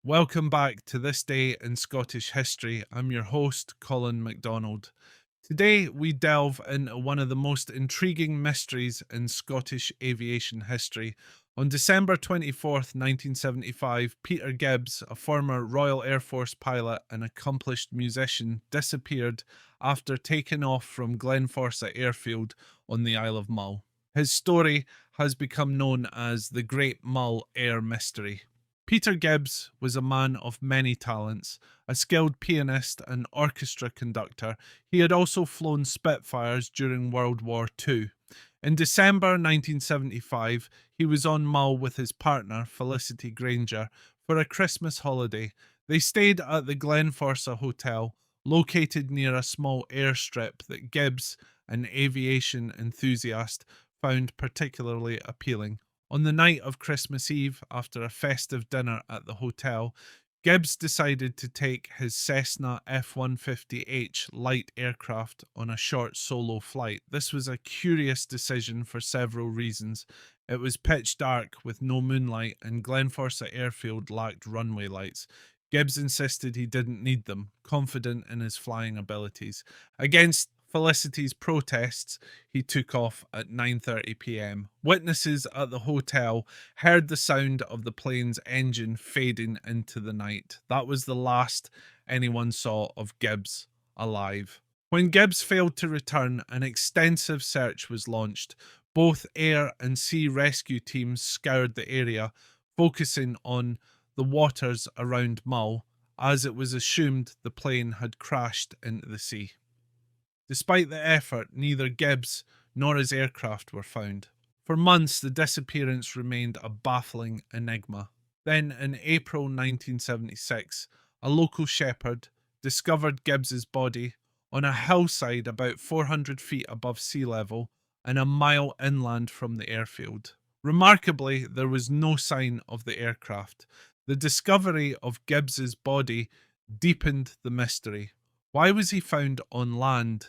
Welcome back to This Day in Scottish History. I'm your host, Colin MacDonald. Today, we delve into one of the most intriguing mysteries in Scottish aviation history. On December 24th, 1975, Peter Gibbs, a former Royal Air Force pilot and accomplished musician, disappeared after taking off from Glenforsa Airfield on the Isle of Mull. His story has become known as the Great Mull Air Mystery. Peter Gibbs was a man of many talents. A skilled pianist and orchestra conductor, he had also flown Spitfires during World War II. In December 1975, he was on Mull with his partner, Felicity Granger, for a Christmas holiday. They stayed at the Glenforsa Hotel, located near a small airstrip that Gibbs, an aviation enthusiast, found particularly appealing. On the night of Christmas Eve, after a festive dinner at the hotel, Gibbs decided to take his Cessna F-150H light aircraft on a short solo flight. This was a curious decision for several reasons. It was pitch dark with no moonlight, and Glenforsa Airfield lacked runway lights. Gibbs insisted he didn't need them, confident in his flying abilities. Against Felicity's protests, he took off at 9:30 p.m. Witnesses at the hotel heard the sound of the plane's engine fading into the night. That was the last anyone saw of Gibbs alive. When Gibbs failed to return, an extensive search was launched. Both air and sea rescue teams scoured the area, focusing on the waters around Mull, as it was assumed the plane had crashed into the sea. Despite the effort, neither Gibbs nor his aircraft were found. For months, the disappearance remained a baffling enigma. Then, in April 1976, a local shepherd discovered Gibbs's body on a hillside about 400 feet above sea level and a mile inland from the airfield. Remarkably, there was no sign of the aircraft. The discovery of Gibbs's body deepened the mystery. Why was he found on land,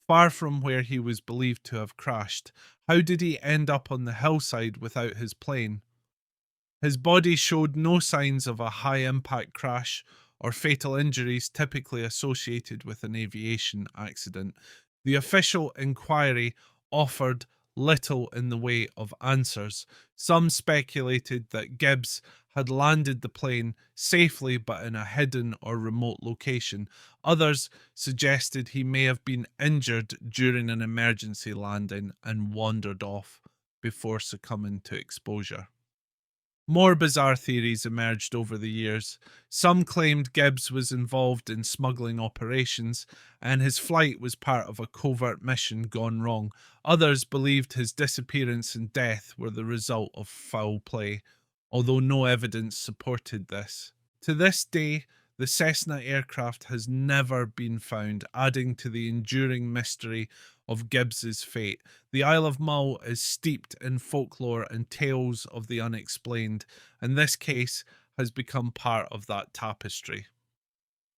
far from where he was believed to have crashed? How did he end up on the hillside without his plane? His body showed no signs of a high-impact crash or fatal injuries typically associated with an aviation accident. The official inquiry offered little in the way of answers. Some speculated that Gibbs had landed the plane safely but in a hidden or remote location. Others suggested he may have been injured during an emergency landing and wandered off before succumbing to exposure. More bizarre theories emerged over the years. Some claimed Gibbs was involved in smuggling operations and his flight was part of a covert mission gone wrong. Others believed his disappearance and death were the result of foul play, although no evidence supported this. To this day, the Cessna aircraft has never been found, adding to the enduring mystery of Gibbs's fate. The Isle of Mull is steeped in folklore and tales of the unexplained, and this case has become part of that tapestry.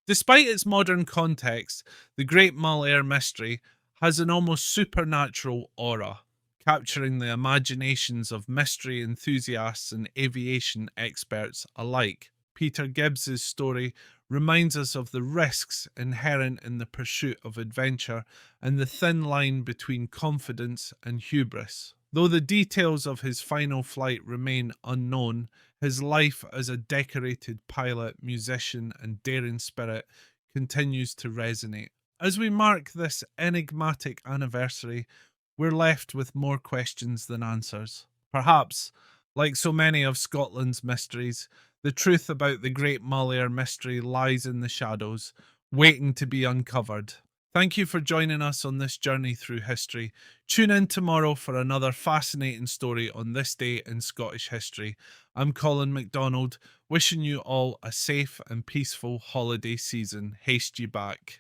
Despite its modern context, the Great Mull Air Mystery has an almost supernatural aura, capturing the imaginations of mystery enthusiasts and aviation experts alike. Peter Gibbs's story reminds us of the risks inherent in the pursuit of adventure and the thin line between confidence and hubris. Though the details of his final flight remain unknown, his life as a decorated pilot, musician, and daring spirit continues to resonate. As we mark this enigmatic anniversary, we're left with more questions than answers. Perhaps, like so many of Scotland's mysteries, the truth about the Great Mull Air Mystery lies in the shadows, waiting to be uncovered. Thank you for joining us on this journey through history. Tune in tomorrow for another fascinating story on This Day in Scottish History. I'm Colin MacDonald, wishing you all a safe and peaceful holiday season. Haste you back.